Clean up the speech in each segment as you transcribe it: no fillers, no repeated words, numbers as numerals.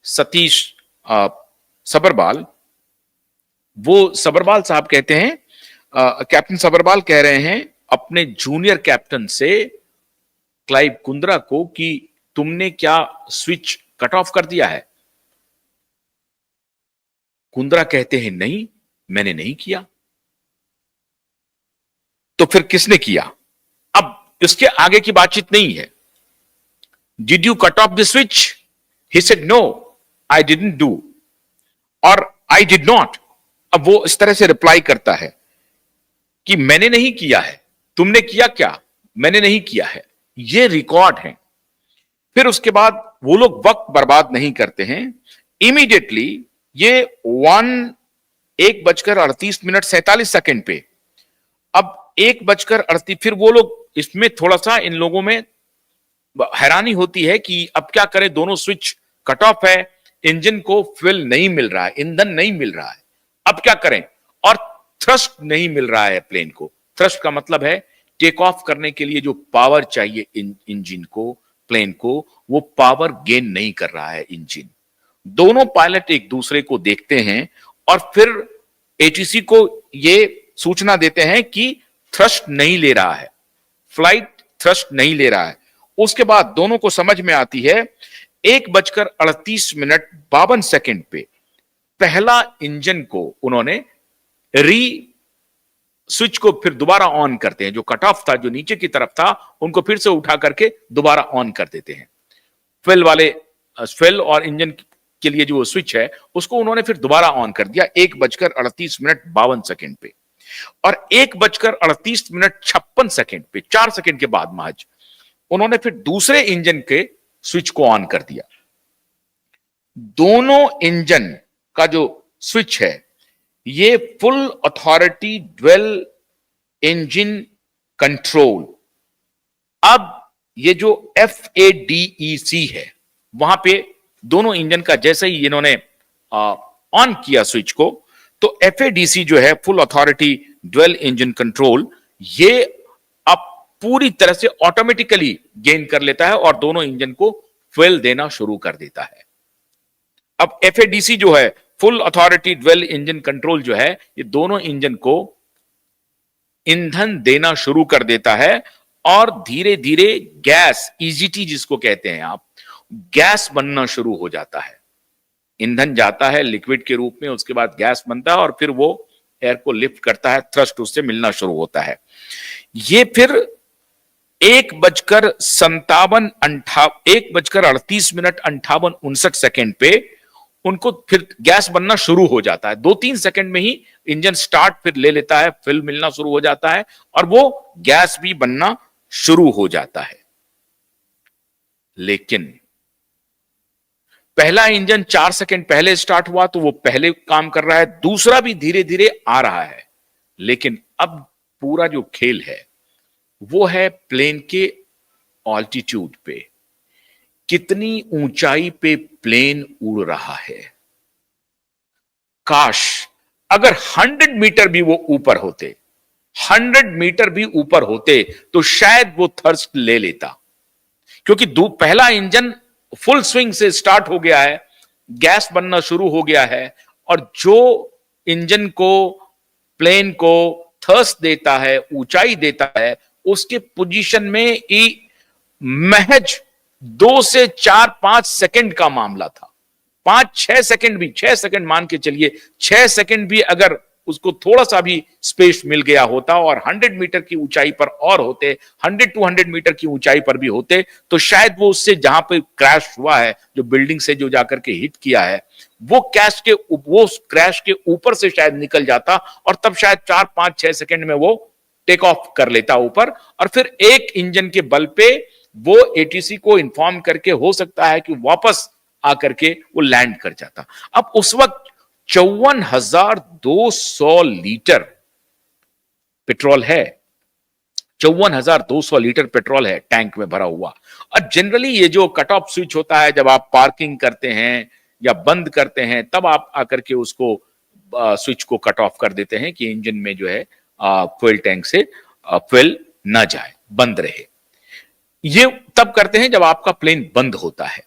सतीश सबरवाल, वो सबरवाल साहब कहते हैं, कैप्टन सबरवाल कह रहे हैं अपने जूनियर कैप्टन से क्लाइव कुंद्रा को कि तुमने क्या स्विच कट ऑफ कर दिया है। कुंद्रा कहते हैं नहीं, मैंने नहीं किया। तो फिर किसने किया? अब इसके आगे की बातचीत नहीं है। Did you cut off the switch? He said no, I didn't do, और आई डिड नॉट। अब वो इस तरह से रिप्लाई करता है कि मैंने नहीं किया है, तुमने किया क्या? मैंने नहीं किया है। ये रिकॉर्ड है। फिर उसके बाद वो लोग वक्त बर्बाद नहीं करते हैं, इमीडिएटली ये 1:38 पे, अब 1:38, फिर वो लोग, इसमें थोड़ा सा इन लोगों में हैरानी होती है कि अब क्या करें, दोनों स्विच कट ऑफ है, इंजन को फ्यूल नहीं मिल रहा है, ईंधन नहीं मिल रहा है, अब क्या करें? और थ्रस्ट नहीं मिल रहा है प्लेन को। थ्रस्ट का मतलब है टेक ऑफ करने के लिए जो पावर चाहिए इंजन को, प्लेन को, वो पावर गेन नहीं कर रहा है इंजन। दोनों पायलट एक दूसरे को देखते हैं और फिर एटीसी को ये सूचना देते हैं कि थ्रस्ट नहीं ले रहा है, फ्लाइट थ्रस्ट नहीं ले रहा है। उसके बाद दोनों को समझ में आती है, 1:38 पे पहला इंजन को उन्होंने स्विच को फिर दोबारा ऑन करते हैं। जो कट ऑफ था, जो नीचे की तरफ था, उनको फिर से उठा करके दोबारा ऑन कर देते हैं। फ्यूल और इंजन के लिए जो स्विच है उसको उन्होंने फिर दोबारा ऑन कर दिया 1:38 पे। और 1:38 पे 4 सेकंड के बाद महज उन्होंने फिर दूसरे इंजन के स्विच को ऑन कर दिया। दोनों इंजन का जो स्विच है, ये full authority dual engine control. अब ये जो FADEC है, वहां पे दोनों इंजन का जैसे ही इन्होंने ऑन किया स्विच को, तो FADC जो है, full authority dual engine control, ये अब पूरी तरह से ऑटोमेटिकली गेन कर लेता है और दोनों इंजन को फ्यूल देना शुरू कर देता है। अब FADC जो है, full authority dual engine control जो है, ये दोनों इंजन को ईंधन देना शुरू कर देता है और धीरे धीरे गैस, EGT जिसको कहते हैं आप, गैस बनना शुरू हो जाता है। ईंधन जाता है लिक्विड के रूप में, उसके बाद गैस बनता है और फिर वो एयर को लिफ्ट करता है, थ्रस्ट उससे मिलना शुरू होता है। ये फिर 1:38 पे उनको फिर गैस बनना शुरू हो जाता है। 2-3 सेकंड में ही इंजन स्टार्ट फिर ले लेता है, फ्यूल मिलना शुरू हो जाता है और वो गैस भी बनना शुरू हो जाता है। लेकिन पहला इंजन 4 सेकंड पहले स्टार्ट हुआ तो वो पहले काम कर रहा है, दूसरा भी धीरे धीरे आ रहा है। लेकिन अब पूरा जो खेल है वो है प्लेन के ऑल्टीट्यूड पे, कितनी ऊंचाई पे प्लेन उड़ रहा है। काश अगर 100 मीटर भी वो ऊपर होते, 100 मीटर भी ऊपर होते तो शायद वो थर्स्ट ले लेता, क्योंकि पहला इंजन फुल स्विंग से स्टार्ट हो गया है, गैस बनना शुरू हो गया है, और जो इंजन को, प्लेन को थर्स्ट देता है, ऊंचाई देता है, उसके पोजीशन में ही महज 2 से 4-5 सेकंड का मामला था। 5-6 सेकंड भी, 6 सेकंड मान के चलिए, 6 सेकंड भी अगर उसको थोड़ा सा भी स्पेस मिल गया होता और 100 मीटर की ऊंचाई पर और होते, 100-200 मीटर की ऊंचाई पर भी होते, तो शायद वो उससे जहां पे क्रैश हुआ है, जो बिल्डिंग से जो जाकर के हिट किया है, वो क्रैश के ऊपर से शायद निकल जाता और तब शायद 4-5-6 सेकंड में वो टेक ऑफ कर लेता ऊपर, और फिर एक इंजन के बल पे वो एटीसी को इन्फॉर्म करके हो सकता है कि वापस आकर के वो लैंड कर जाता। अब उस वक्त 54,200 लीटर पेट्रोल है, 54,200 लीटर पेट्रोल है टैंक में भरा हुआ। और जनरली ये जो कट ऑफ स्विच होता है, जब आप पार्किंग करते हैं या बंद करते हैं, तब आप आकर के उसको स्विच को कट ऑफ कर देते हैं कि इंजन में जो है फ्यूल टैंक से फ्यूल ना जाए, बंद रहे। ये तब करते हैं जब आपका प्लेन बंद होता है।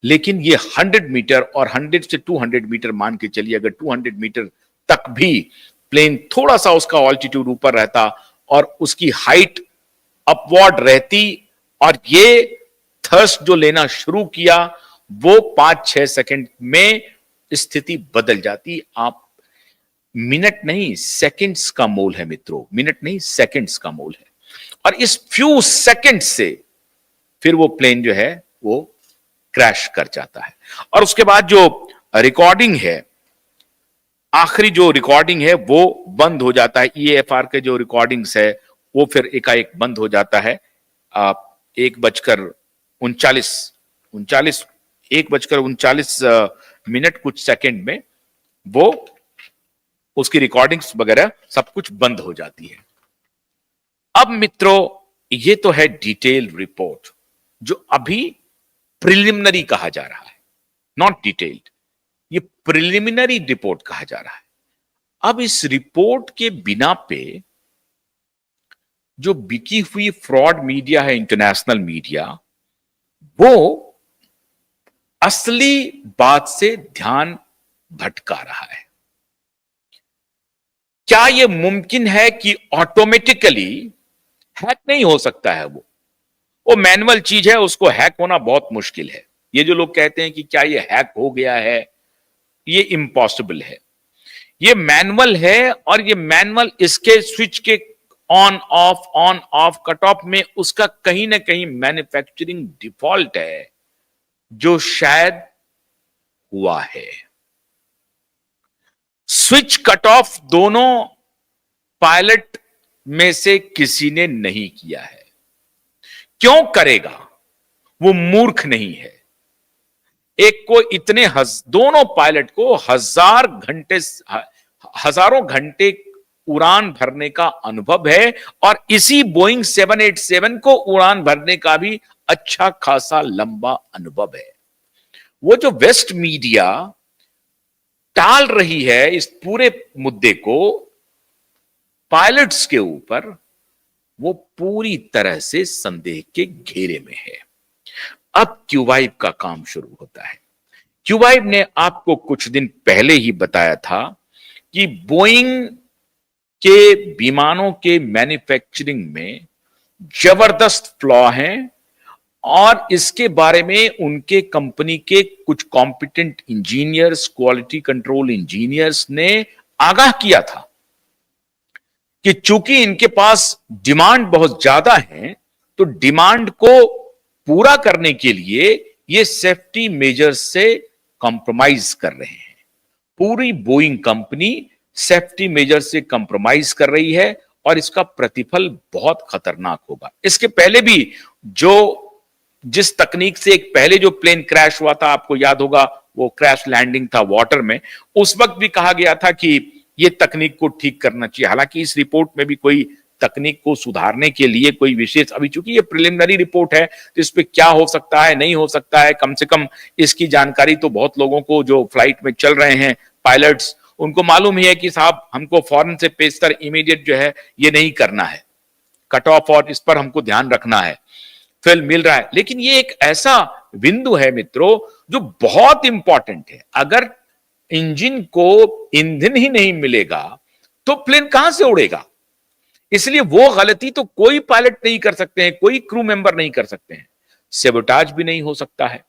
लेकिन ये 100 मीटर और 100 से 200 मीटर मान के चलिए, अगर 200 मीटर तक भी प्लेन थोड़ा सा उसका ऑल्टीट्यूड ऊपर रहता और उसकी हाइट अपवर्ड रहती और ये थर्स्ट जो लेना शुरू किया, वो 5-6 सेकंड में स्थिति बदल जाती। आप मिनट नहीं सेकंड्स का मोल है मित्रों, मिनट नहीं सेकंड्स का मोल है। और इस फ्यू सेकंड से फिर वो प्लेन जो है वो क्रैश कर जाता है। और उसके बाद जो रिकॉर्डिंग है, आखिरी जो रिकॉर्डिंग है वो बंद हो जाता है। ईएफआर के जो रिकॉर्डिंग्स है वो फिर एकाएक बंद हो जाता है। 1:39 मिनट कुछ सेकंड में वो उसकी रिकॉर्डिंग्स वगैरह सब कुछ बंद हो जाती है। अब मित्रों, ये तो है डिटेल रिपोर्ट जो अभी प्रिलिमिनरी कहा जा रहा है, नॉट डिटेल्ड। ये प्रिलिमिनरी रिपोर्ट कहा जा रहा है। अब इस रिपोर्ट के बिना पे जो बिकी हुई फ्रॉड मीडिया है, इंटरनेशनल मीडिया, वो असली बात से ध्यान भटका रहा है। क्या यह मुमकिन है कि ऑटोमेटिकली हैक नहीं हो सकता है? वो मैनुअल चीज है, उसको हैक होना बहुत मुश्किल है। ये जो लोग कहते हैं कि क्या ये हैक हो गया है, ये इम्पॉसिबल है। ये मैनुअल है और ये मैनुअल इसके स्विच के ऑन ऑफ कट ऑफ में उसका कहीं ना कहीं मैन्युफैक्चरिंग डिफॉल्ट है जो शायद हुआ है। स्विच कट ऑफ दोनों पायलट में से किसी ने नहीं किया है। क्यों करेगा? वो मूर्ख नहीं है। एक को इतने दोनों पायलट को हजारों घंटे उड़ान भरने का अनुभव है और इसी बोइंग 787 को उड़ान भरने का भी अच्छा खासा लंबा अनुभव है। वो जो वेस्ट मीडिया टाल रही है इस पूरे मुद्दे को पायलट्स के ऊपर, वो पूरी तरह से संदेह के घेरे में है। अब क्यूवाइब का काम शुरू होता है। क्यूवाइब ने आपको कुछ दिन पहले ही बताया था कि बोइंग के विमानों के मैन्युफैक्चरिंग में जबरदस्त फ्लॉ हैं और इसके बारे में उनके कंपनी के कुछ competent engineers, quality control engineers ने आगाह किया था कि चूंकि इनके पास डिमांड बहुत ज्यादा है, तो डिमांड को पूरा करने के लिए ये सेफ्टी मेजर्स से कॉम्प्रोमाइज कर रहे हैं। पूरी बोइंग कंपनी सेफ्टी मेजर से कॉम्प्रोमाइज कर रही है और इसका प्रतिफल बहुत खतरनाक होगा। इसके पहले भी जिस तकनीक से एक पहले जो प्लेन क्रैश हुआ था, आपको याद होगा, वो क्रैश लैंडिंग था वाटर में। उस वक्त भी कहा गया था कि ये तकनीक को ठीक करना चाहिए। हालांकि इस रिपोर्ट में भी कोई तकनीक को सुधारने के लिए कोई विशेष, अभी चूंकि ये प्रिलिमिनरी रिपोर्ट है तो इस पे क्या हो सकता है, नहीं हो सकता है, कम से कम इसकी जानकारी तो बहुत लोगों को जो फ्लाइट में चल रहे हैं पायलट्स, उनको मालूम ही है कि साहब हमको फौरन से पेशतर इमीडिएट जो है ये नहीं करना है, कट ऑफ और इस पर हमको ध्यान रखना है, फिल मिल रहा है। लेकिन ये एक ऐसा बिंदु है मित्रों जो बहुत इंपॉर्टेंट है। अगर इंजन को ईंधन ही नहीं मिलेगा तो प्लेन कहां से उड़ेगा? इसलिए वो गलती तो कोई पायलट नहीं कर सकते हैं, कोई क्रू मेंबर नहीं कर सकते हैं, सेबोटाज भी नहीं हो सकता है।